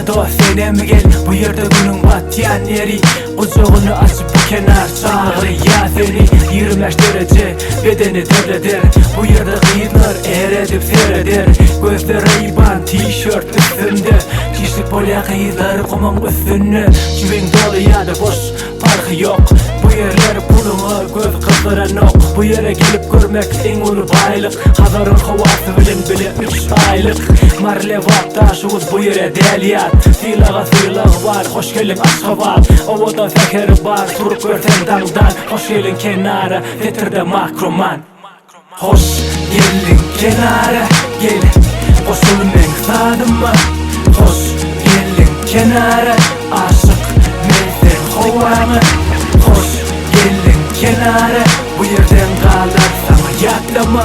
Gel dost sene mi gel, bu yerde günün batyan yeri. Kucağını açıp bu kenar çağırı ya seni. 25 derece bedeni terleder, bu yerde kıyınlar eredip seyreder. Gözleri iban tişört üstünde, kişlik bolya kıyıları kumun üstünde. Cüvin dolu ya da boş farkı yok, bu yerler pulunu göz kızdıran ok. Bu yere gelip görmek en ulu baylık, hazırın havası bile 3 aylık. Marle vattaşımız bu yere deliyat, silağı var, hoş gelin Aşkabat. Ovadan fekeri var, turup örten dağdan. Hoş gelin kenara, getirde makroman. Hoş gelin kenara, gel koşulun en sadıma. Hoş gelin kenara, aşık mezden hovamı. Hoş gelin kenara, bu yerden kalır sana yatlama.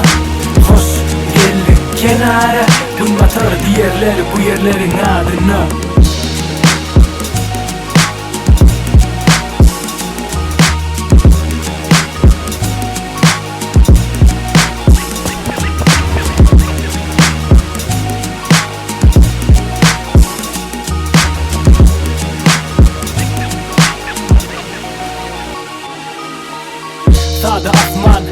Hoş gelin kenara, duymatır diğerleri bu yerlerin adını. Sağda asman,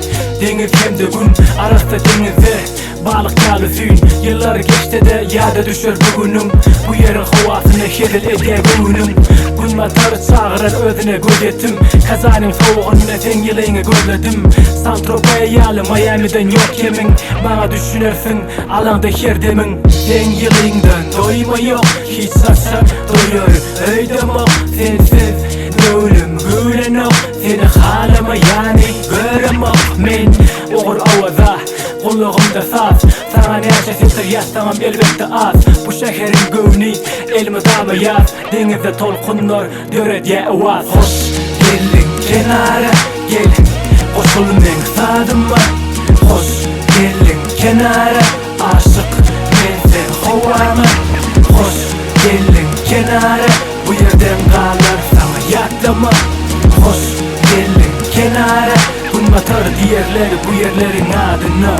deniz hem de gün, arasta denize balık yalı suyun. Yıllar geçti de yada düşer bugünüm, bu yerin havasını hedil eder günüm. Gün matarı çağırar özüne gözetim, Kazanın soğuğunda sen yılını gözledim. Saint-Tropez'e Miami'den yok yemin, bana düşünürsün alanda her demin. Sen yılından doyma yok, hiç saçsa doyur öydemok. Sensiz ölüm gülen ok, seni halama yani göremok. Men oğur avaza, kulluğumda saz, sana nerece sitir yastamam elbette az. Bu şehrin gövni elmi dama yaz, denizde tolkunlar döret ye avaz. Hoş gelin kenara, gel koşulun en sadıma. Hoş gelin kenara, aşık mezden hovamı. Hoş gelin kenara, bu yerden kalır sana yatlama. Hoş gelin kenara, duymatır diğerleri bu yerlerin adını.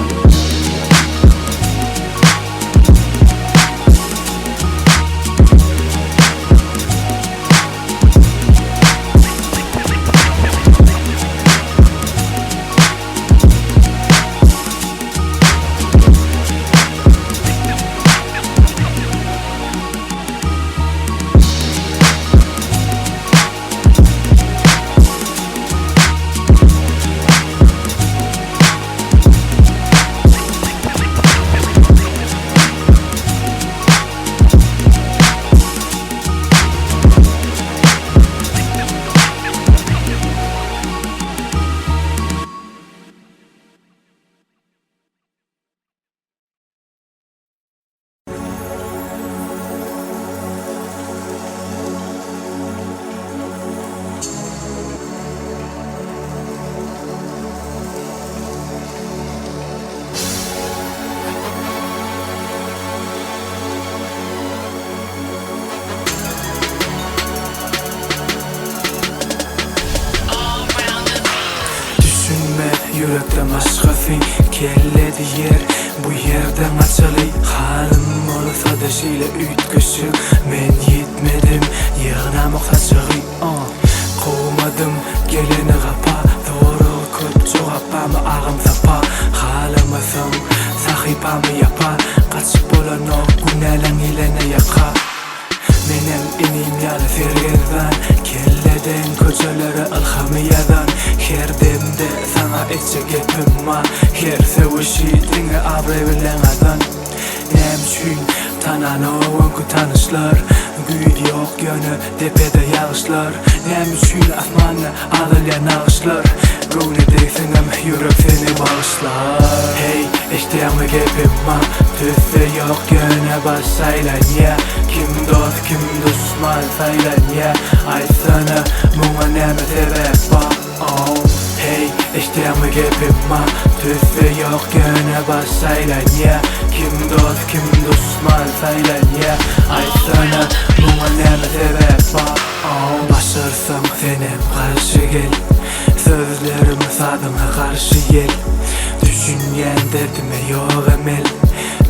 Yürekten başkasın kelledi yer, bu yerden açılı. Halim olsa da şeyle ütküsü, men yetmedim yığına muhtaçığı. Kovmadım geleni kapa, doğru köp çoğapamı ağım sapa. Halamasın sahipamı yapar, kaçıp olan o günelen ilene yaka. Menem inim yalı sergerden, kelleden köçelere alhamiyadan. Her demde sana etçe gepim var, her sevişidine abrevilen adan. Nem üçün tanan oğunku tanışlar, güyd yok yönü tepede yağışlar. Nem üçün asmanı adılyan ağışlar, gönü deysinim yürek seni bağışlar. Hey işteyamı gepim var, tüsse yok yönü baş saylan ya. Kim dost kim düşman saylan ya, ay sana buna neme sebep var. Hey işteyamı gepim var, tüsse yok yöne baş saylan ya. Kim dost kim düşman saylan ya, ay sana buna neme sebep var. Başarsam senem karşı gel, sözlerim sadıma karşı gel. Düşünyen derdime yok emel,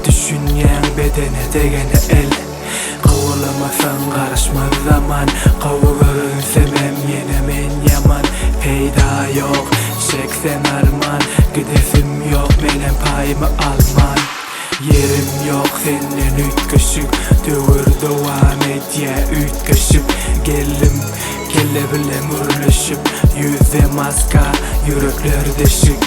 düşünyen bedene degene el. Kavulama Karışmasan karışmaz zaman, Qavu görünsem yine men yaman. Peyda yok, çeksen arman, gidesim yok, menen payımı alman. Yerim yok senden ütköşüp, dövür devam et ya ütköşüp. Geldim, kelle bilem ürlüşüp, yüzde maska, yürekler deşik.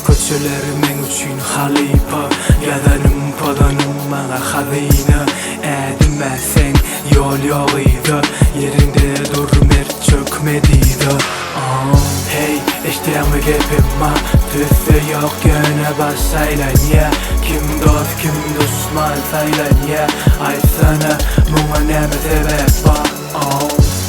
Köçeler men üçün halipa, yadanım podanım bana hazine. Edinmezsen yol yoğuydu, yerinde dur mert çökmediydi. Hey, iştemi gepimma, tüsse yok gene başsaylan ya. Kim dost kim düşman saylan ya, aysana buna neme sebep var.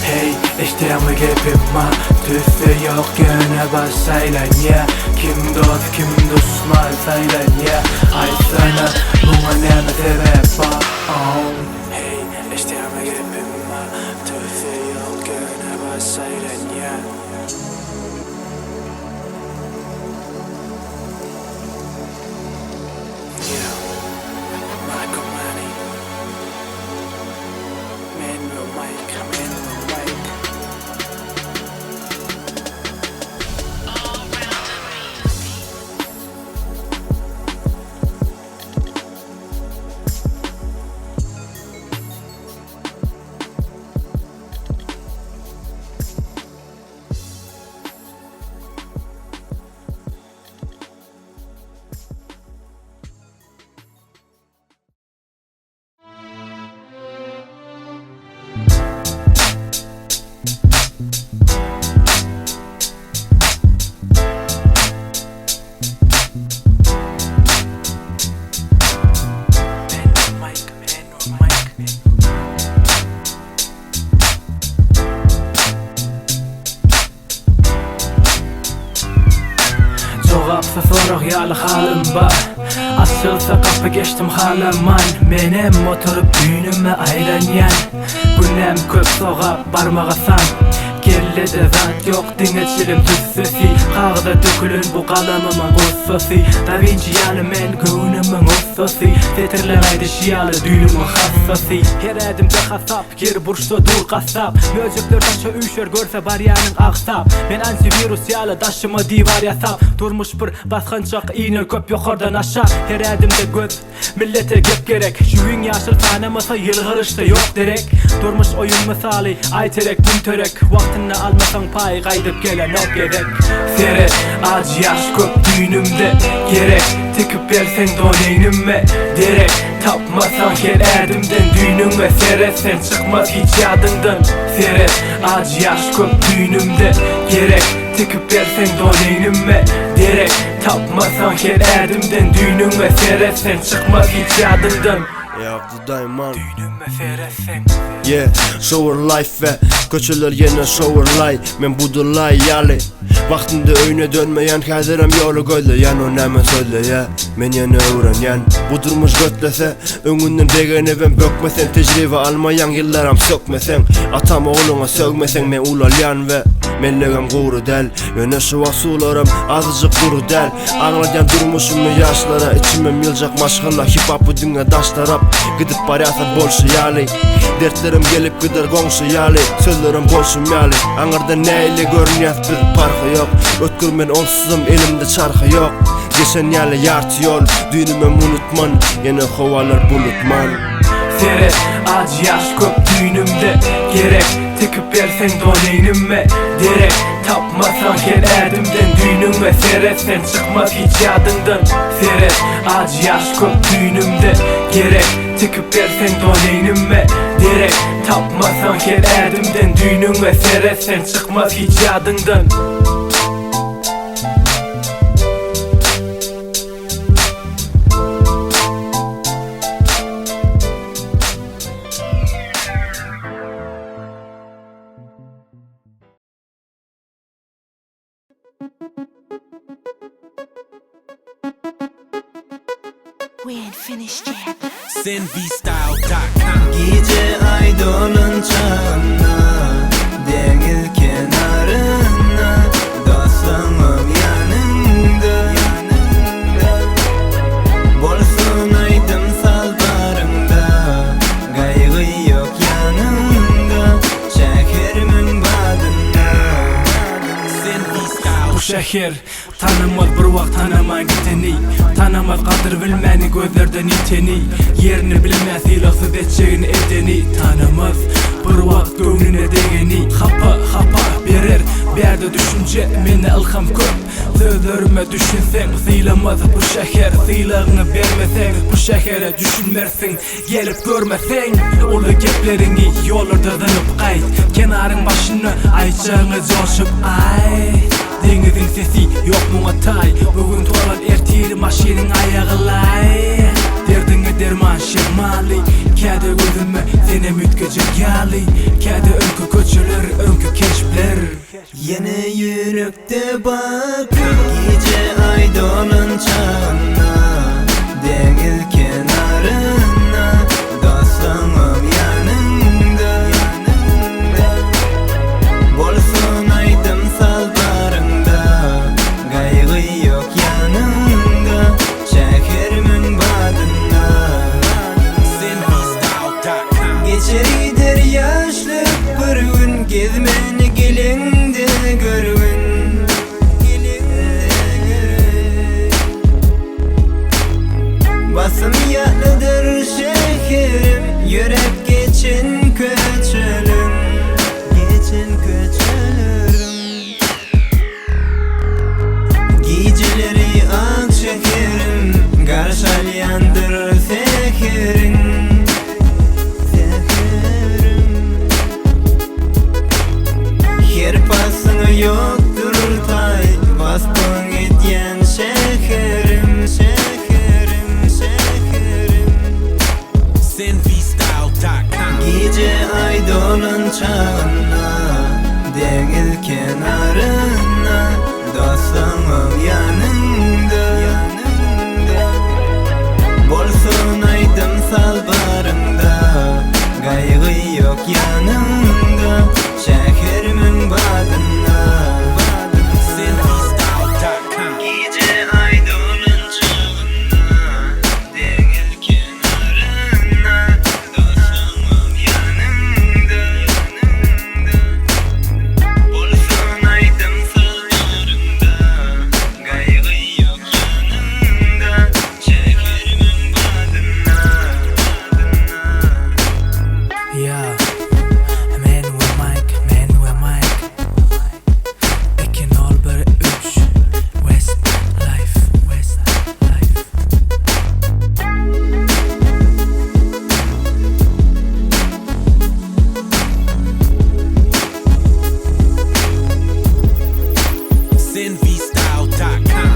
Hey, iştemi gepimma, tüsse yok gene başsaylan ya. Kim dost kim düşman saylan ya, aysana buna neme sebep var. Hey, iştemi gepimma, tüsse yok gene başsaylan ya. Cevapsa sorak yalı halim var. Açılsa kapı geçtim halaman. Menem oturup düğünüme aylanyan. Günnem köp soğap barmağasan. Kelle de zat yok dingeçirim tüssesi. Qağda dökülün bu kalamımın qossasi. Da Vinci yalı men göğünümün ossasi. Tetirlemeydi şiyalı düğünümün hassasi. Her edimde hasap, yer burçta dur kasap. Mözükler taşa üşer görse baryanın aksap. Men antivirus yalı daşıma divar yasap. Durmuş bir basqançaq iğne köp yokardan aşağı. Her edimde göz millete gep gerek. Şüyün yaşıl tanımasa yılgırışta yok derek. Durmuş oyun misali ay terek tüm törek. Vaktini almasan pay kaydıp gelen ok gerek. Seret acı yaş köp düğünümde gerek. Tıkıp versen doneynime derek. Tapmasan her erdimden düğünüme seret. Sen çıkmaz hiç yadından. Seret acı yaş köp düğünümde gerek. Tıkıp versen doneynime derek. Tapmasan her erdimden düğünüme seret. Sen çıkmaz hiç yadından. Diamond Düğünüme seretsen. Yeah, shower life ve köçeler yine shower life. Men budurlay yali. Vaktinde öyüne dönmeyen kaderim yolu gözleyen. O neme söyleyen men yine öğrenyen. Budurmuş götlese önünden degene ben bökmesen. Tecrübe almayan yıllaram sökmesen. Atam oğluna sövmesen men ulalyan ve menlegem kuru del. Yine şu vasularım azıcık kuru del. Ağlayan durmuşum yaşlara. İçime miljak maşgalla hip hop'u dinle daşlarap. Gidip bariyasa bolşu yali. Dertlerim gelip gider gongşu yali. Sözlerim bolşum yali. Anırda neyle görünüyat bir parkı yok. Ötkür men onsuzum elimde çarkı yok. Geçen yali yartı yol. Düğünümü unutman. Yine kovalar bulutman. Seret acı yaş köp düğünümde gerek. Tıkıp versen doneynime derek. Tapmasan her erdimden düğünüme seret. Sen çıkmaz hiç yadından. Seret acı yaş köp düğünümde gerek. Tıkıp versen doneynime derek. Tapmasan her erdimden düğünüme seret. Sen çıkmaz hiç yadından. We ain't finished yet. Zenvstyle.com Gece ay dolunca deniz kenarına dostumum yanında bolsun aydım sallarımda kaygı yok ya şehir tanımaz bir vakt tanıman giteni tanımaz kadir bilmeni gözlerden iteni yerini bilmez ilaksız etçeğini edeni tanımaz bir vakt gönlüne degeni hapa berer berde düşünce meni ilham köp sözlerime düşünsen sıylamaz bu şehir sıylığını vermesen bu şehire düşünmersin gelip görmesen ulu geplerini yollarda dönüp kayt kenarın başını ayçağını coşup ay denizin sesi yok mu atay bugün tolan ertiri maşinin ayağılay derdine derman şemali kade gözüme sene mütkecek yali kade önkü köçülür önkü keşpler yine yürekte bak gece aydının çağına deniz kenarına dostlarım yanında bolsun aydım salbarında gaygı yok yanında şehrimin badında geçeridir yaşlı bir gün gezmeni gelinde görün basım yaklıdır şehrim yürek geçin köçülüm geceleri ak şekerim karşılayandır seherin Hirpasını yoktur tay baspın etyen şekerim gece aydının çağına deniz kenarına dostlarım yanında bolsun aydım salbarında gaygı yok yanında şehrimin badında gece aydının çağına deniz kenarına dostlarım yanında bolsun aydım salbarında gaygı yok yanında şehrimin badında yeah man with Mike ekin ol bir üç West life Sinvstyle.com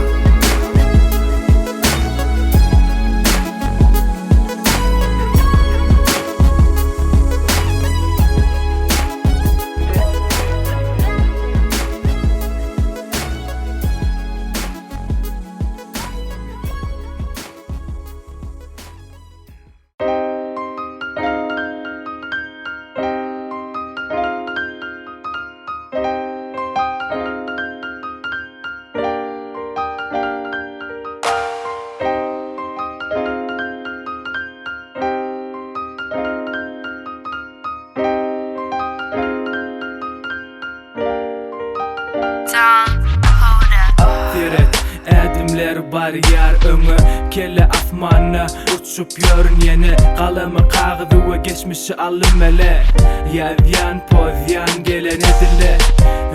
Tiret edimler bariyar öňe kelle asmana uçup yörün yeni kalamy kağıdı ve geçmişi alımele yazyan pozyan gelen edile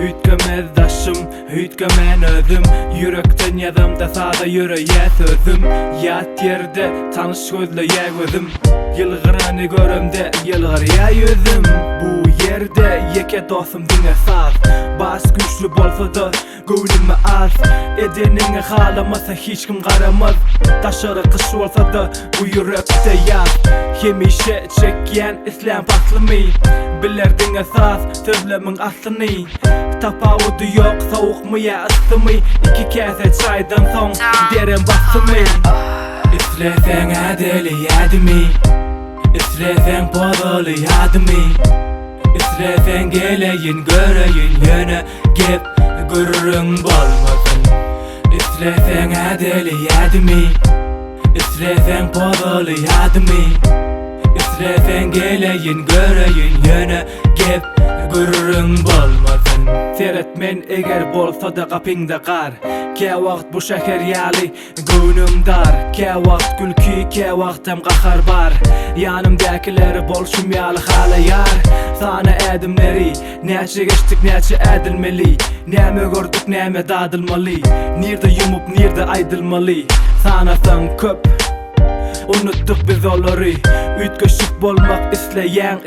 hütkemez daşım hütkemen özüm yürekten yazımda sada yüreğe sözüm yat yerde tanış gözle ye gözüm yılgıranı görümde yılgır ya yüzüm bu yerde yeke dostum dine saz bas güçlü bolsa da gönlüme az edenini halamasa hiç kim qaramaz taşarı kış olsa da bu yürekte yaz hemişe çekyen İslam paslımı bilerdin esas sözlemin aslını tapavudu yok soğuk mu ya ısımı iki kese çaydan son derin basımı İslesen adeli yadımı İslesen podalı yadımı İslesen geleyin göreyin yöne gep görürün bolmasın İslesen adeli yadımı İslesen podalı yadımı İsrefen geleyin göreyin yöne gep gürrün bolmadın. Teretmen eger bolsa da kapingda kar. Ke vakt bu şeker yali günüm dar. Ke vakt gülki ke vaktam kahar bar. Yanımdakileri bol şumyalı hala yar. Sana edimleri neçe geçtik neçe edilmeli. Neme gördük neme dadılmalı. Nirde yumup nirde aydılmalı. Sanatan köp unuttuk biz olary. Ütköşük bolmak isleyen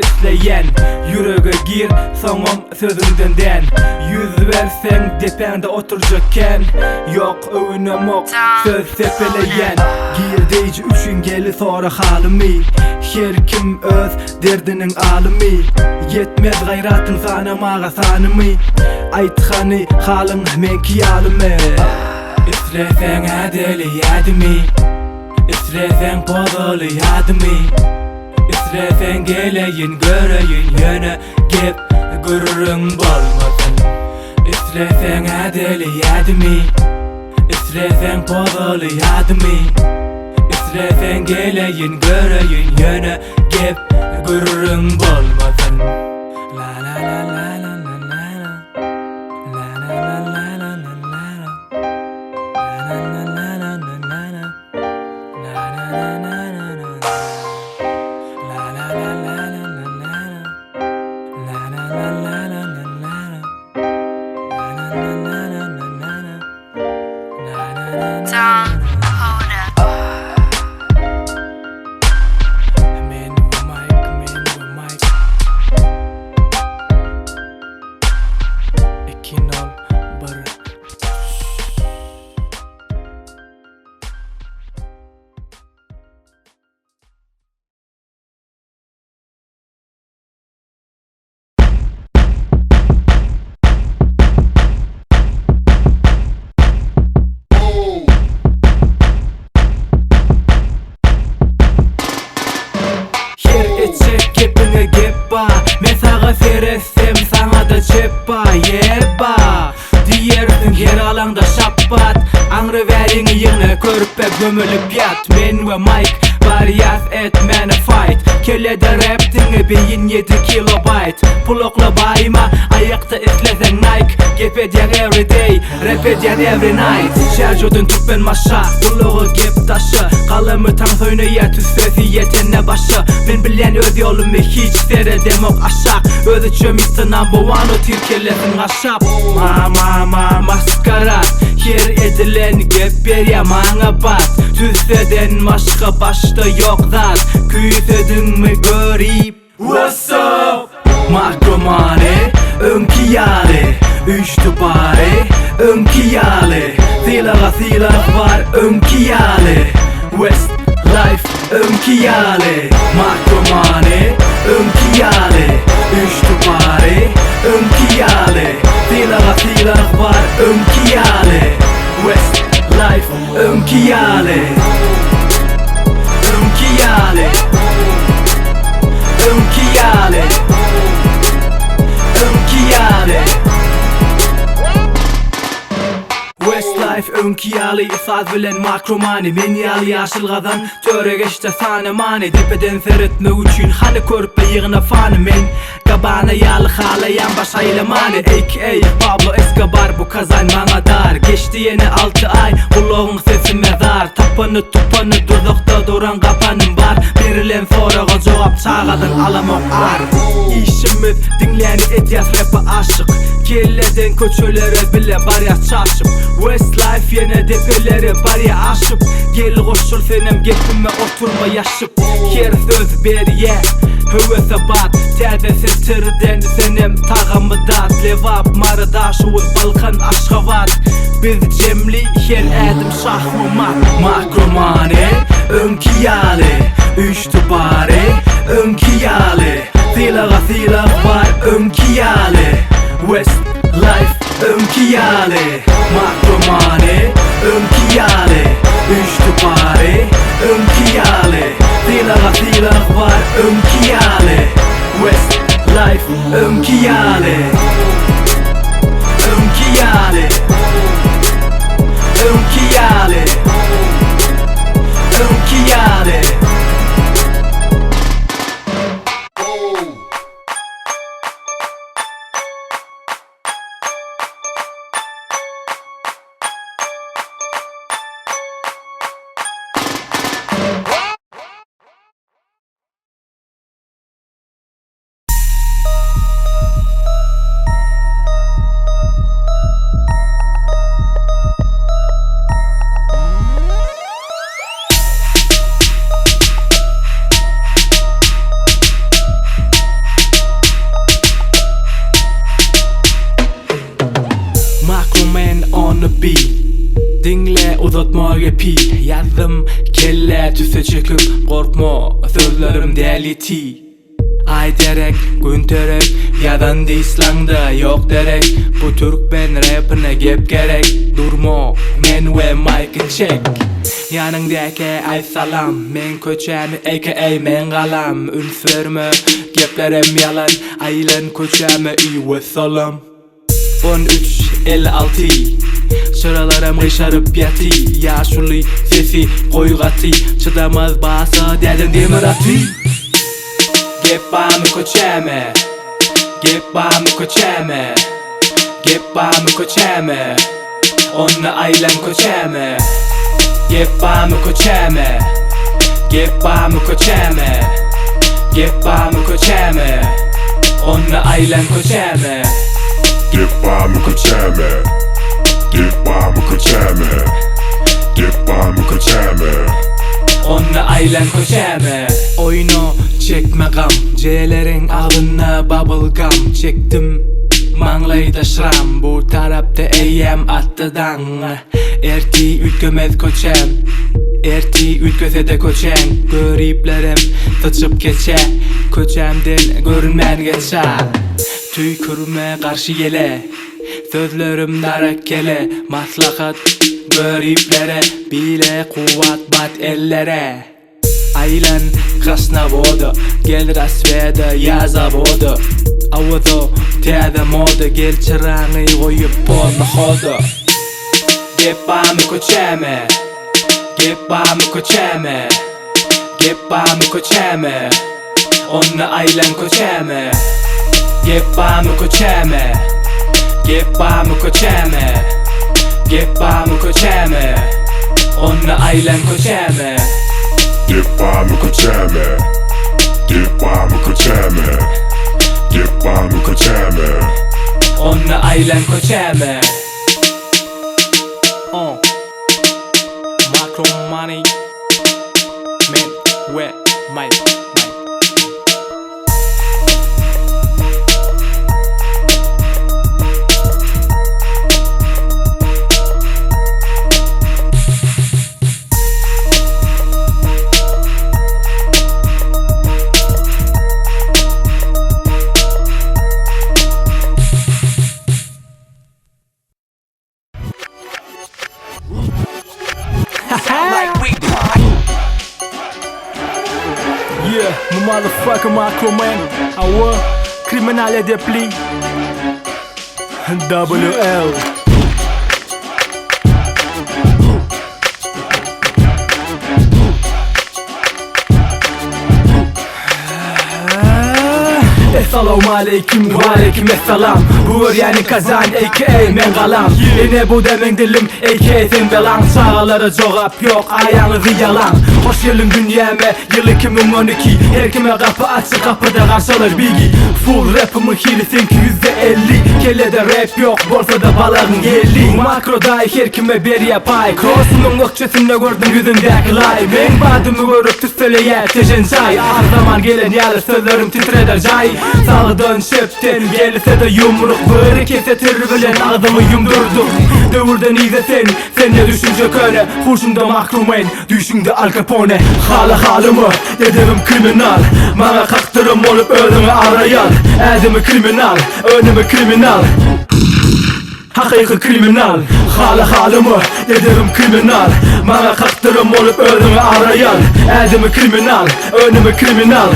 Yüreğe gir soňam sözünden den. Yüz versen depende oturjakken. Yok öwünemok söz sepeleyen. Gir deyici üçün geli sonra halimi. Her kim öz derdinin alimi. Yetmez gayratın sana mağa sanimi. Aytxany halın menki alimi. İsrefen adeli adimi. İsrefen podalı adimi. İsrefen geleyin göreyin yöne gep gürrün bolmadın. İsrefen adeli adimi. İsrefen podalı adimi. İsrefen geleyin göreyin yöne gep gürrün bolmadın. La la la la la la la la la la la la la la Mesağa seressem sana da çeppa yeppa. Diyersin her alanda şappat. Anrı verin yine körpe gömülüp yat. Men ve Mike bariyat etmene fight. Kelede raptini beyin 7 kilobyte. Pulokla bayma ayakta islesen Nike. Gep edyen everyday, rap edyen every night. Şerjodun tüppen maşa, uluğu gep taşı. Kalımı tam söyneye tüsresi yetene başı. Ben bilen öz yolumu hiç seredemok aşak. Özü çömüktü number one o tirkelesin aşap. Ma maskarat, her edilen gep berya mana bat. Tüseden maşka başta yok zat. Küyüsedin mi görip what's up? Makromane, önkiyale. Üçtü bari, önkiyale. Silah var, önkiyale. West Life, önkiyale. Makromane, önkiyale. Üçtü bari, önkiyale. Silah var, önkiyale. West Life, önkiyale. Önkiyale. Önkiyale. Önkiyale. Westlife önkiyali ifad bilen makromani. Men yali yaşıl gazan töre geçte sana mani. Depeden seyretme üçün hani körpe yığına fani. Men gabana yalı halayan baş aylamani. A.K.A. Pablo Escobar bu kazan bana dar. Geçti yine 6 ay kulağın sesi mezar. Tapanı tupanı durdukta duran kapanım var. Birilen sorağa cevap çağadın alamok ar. İşimiz dinleyeni edyas rap'a aşık. Kelleden köçölere bile barya çarşıp. Westlife yine depelere barya aşıp. Gel koşul senem gepime oturma yaşıp. Her söz beriye hüvese bat. Tədəsi tirden senem tağımı dat. Levap marıda şuvuz balkan aşkavat. Biz cemli her edim şahmumat. Makromane, önkiyale. Üçtü bari, önkiyale. Silah var, önkiyale. West Life, önkiyale. Makromane, önkiyale. Üçtü bari, önkiyale. Silah var, önkiyale. West Life, önkiyale. Önkiyale. Önkiyale. Önkiyale. onu bil. Dinle uzatmaga pil. Yazdım kelle tüse çıkıp korkma, sözlerim deliti. Ay derek, gün terek, yadan dislangda yok derek. Bu Türkmen rapine gep gerek. Durma, men ve mic'ı çek. Yanındaki ay salam, men köçemi aka men galam. Üns verme, geplerim yalan, aylan köçemi iyi ve salam. 13.56 Sıralarım gışarıp yati. Yaşlı sesi koygatı, çıdamaz basa dedin demir atı. Gepami koçeme, gepami koçeme, gepami koçeme, onna aylan koçeme. Gepami koçeme, gepami koçeme, gepami koçeme, onna aylan koçeme. Gepami koçeme, gepami koçeme, gepami koçeme, onna aylan koçeme. Oyunu çekme gam, C'lerin ağına bubble gum. Çektim manglayda şram, bu tarafta eyyem attıdan. Erti ülkemez koçem, erti ülkese de koçen. Göriplerim sıçıp geçe, koçemden görünmen geçe. Tüy kürme karşı gele, sözlerim darak kele. Maslahat göriplere, bile kuvat bat ellere. Aylan krasna voda, gel rasveda yaza voda. Avado teada moda, gel çırağını koyup polma hoda. Gepami koçeme, gepami koçeme, gepami koçeme, onna aylan koçeme. Gepami koçeme, gepami koçeme, gepami koçeme, onna aylan koçeme. gepami koçeme, gepami koçeme, gepami koçeme, onna aylan koçeme. Macro money, men ve Mike. Yeah, my motherfucker Macro man. Our criminal edepli WL. Esselamu aleyküm ve aleyküm esselam. Buyur yani kazan aka men galam. Yine bu demen dilim aka sen belan. Sağlara cevap yok, ayağınızı yalan. Hoş geldin dünyame, yıl 2012. Her kime kapı açık, kapıda karşılar bilgi. Full rapımın hilisin ki %50. Kellede rap yok, borsada balığın yerli. Makroda her kime bir yapay. Cross'umun ökçesinde gördüm yüzündeki lay. Ben badımı görüp tüsseleye teşen çay. Ağır zaman gelen yalı sözlerim titreder cay. Sağdan şepten gelse de yumruk. Böyle kesetir bilen ağzımı yumdurdum. Dövürden izlesen, sen ne düşünce köne. Kurşunda mahkumen, düşünde Al Capone. Halımı, ederim kriminal. Bana kaktırım olup ölümü arayan. Edimi kriminal, önümü kriminal. Hakiki kriminal. Halımı, ederim kriminal. Bana kaktırım olup ölümü arayan. Edimi kriminal, önümü kriminal.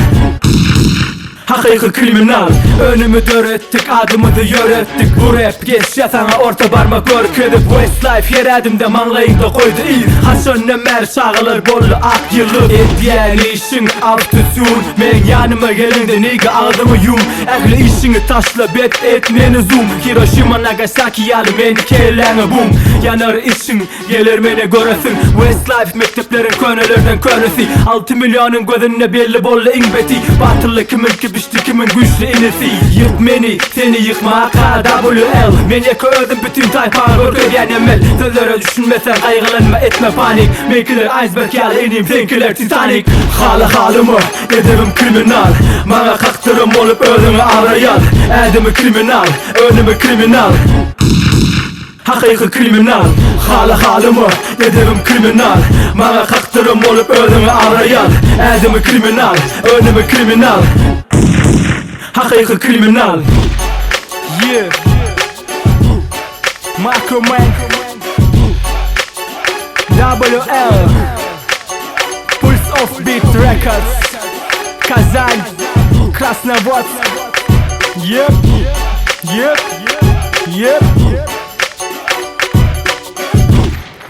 Hakiki kriminal. Önümü dörettik, adımızı yörettik. Bu rap geç ya sana orta parmak örküdü. Westlife yer adımda manlayında koydu iyi. Hasan Ömer çağılır bollu ak yılı. Ediyen işin altüsün. Men yanıma gelinde nigga ağzımı yum. Ehli işini taşla bet etmeni zoom. Hiroshima Nagasaki yalı meni kelleni boom. Yanar işin gelir meni göresin. Westlife mekteplerin könelerden könesi. 6 milyonun gözünde belli bollu ingbeti. Batılı kimin ki İşte kimin güçlü inisi. Yık beni, seni yıkma KWL. Men yaka öldüm bütün tayfanı örgüyen emel. Sözlere düşünmesen kaygılanma etme panik. Menkiler iceberg yalı ineyim senkiler Titanic. Halımı, ederim kriminal. Bana kaktırım olup ölümü arayan. Edimi kriminal, önümü kriminal. Haqiqi kriminal, halımı ederim kriminal. Bana kaktırım olup önümü arayan. Edimi kriminal, önümü kriminal. Haqiqi kriminal. Yeah. Marco Man, WL, Pulse of Beat Records, Kazan, Krasnovodsk. Yep, yep, yep.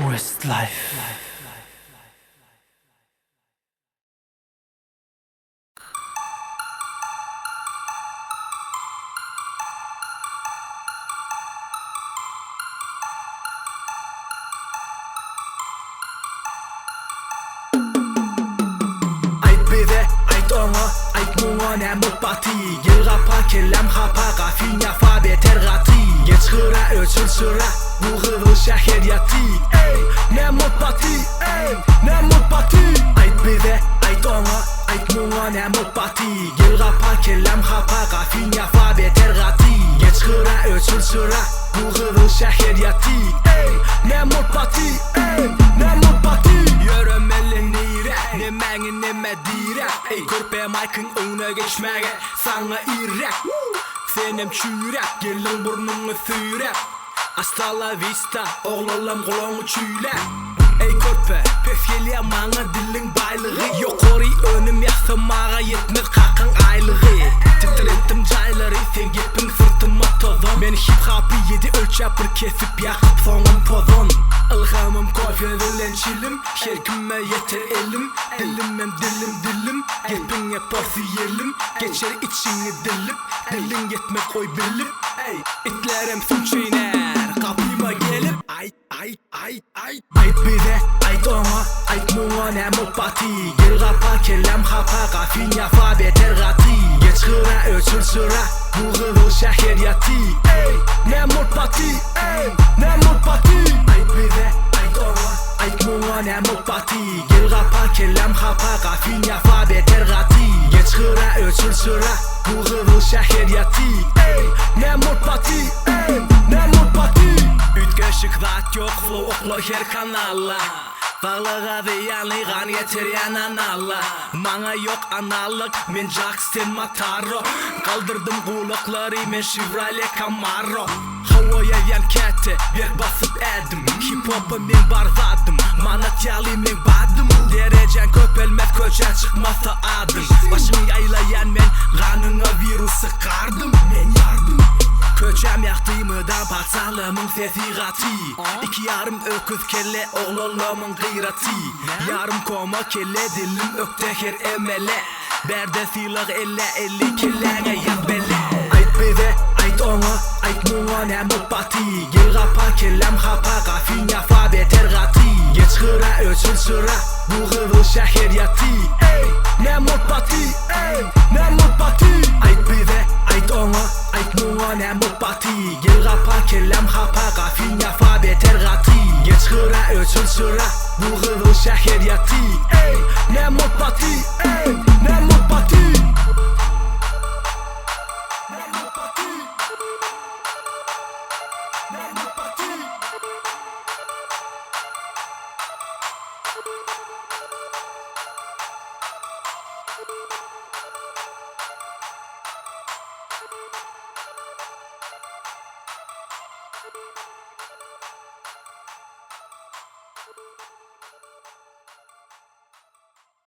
Westlife. Ait ona, ait munga ne mutbati Gilga pa kellam hapa gafinya fa beter gati Geçhıra ölçül sıra bu gıvıl şehiriyati Ne mutbati, ne mutbati Ait bize, ait ona, ait munga ne mutbati Gilga pa kellam hapa gafinya fa beter gati Geçhıra ölçül sıra bu gıvıl şehiriyati Ne mutbati, ne mutbati Yörömeli nire, ne mengin ne medire Ey körpe maykın önüne geçmege sana irek Senem çürek, gelin burnunu sürek Hasta la vista, oğlalım kolonu çüyle Ey körpe, pes geliyor bana dilin baylığı Yok ori önüm yaxsamağa yetmez kakın aylığı Titrettim cayları, sen gittin sırtıma tozon Ben hip hop'ı yedi ölçep bir kesip yakıp sonum pozon Ilhamım koşuyorlar çilim Şerkime yeter elim Dilim dilim Gelpin yaparsı yelim Geçer içini dilip Dilin yetme koy bilip İtlerim sun çeyner Kapıma gelip Ait bize, ait ona, ait munga ne mutbati Gel kapa kellam hapa gafinya fa beter gati Geçhıra ölçül sıra bu gıvıl şehiriyati Ne mutbati, ne mutbati Ait bize, ait ona, ait munga ne mutbati Gel kapa kellam hapa gafinya fa beter gati Geçhıra ölçül sıra bu gıvıl şehiriyati Ne mutbati, ne mutbati Ütgeşik zat yok flow oklo her kanalla Bağlığa veyanlı gan yeteriyen analla Mana yok analık men Jackson Mataro Kaldırdım kulakları men Chevrolet Camaro Havaya yan kete bir basıp edim Hip hop'ı men barzadım Manatyali men badım Derecen köpelmez köçen çıkmasa adım Başını yaylayan men kanına virüs sıkardım Men yardım Köçem yaktığımdan paksağlımın sesi gati İki yarım öküz kelle oğlulumun gıyrati Yarım koma kelle dilim ökte her emele Berde silah 50 kellene yak bele Ait bize, ait ona, ait munga ne mutbati Gel kapa kellam hapa gafinya fa beter gati Geçhıra ölçül sıra bu gıvıl şehiriyati Ne mutbati, ne mutbati Ait bize, ait ona, ait munga ne mutbati Gel kapa kellam hapa gafinya fa beter gati Geçhıra ölçül sıra bu gıvıl şehiriyati Ne mutbati, ne mutbati Ne mutbati Ne mutbati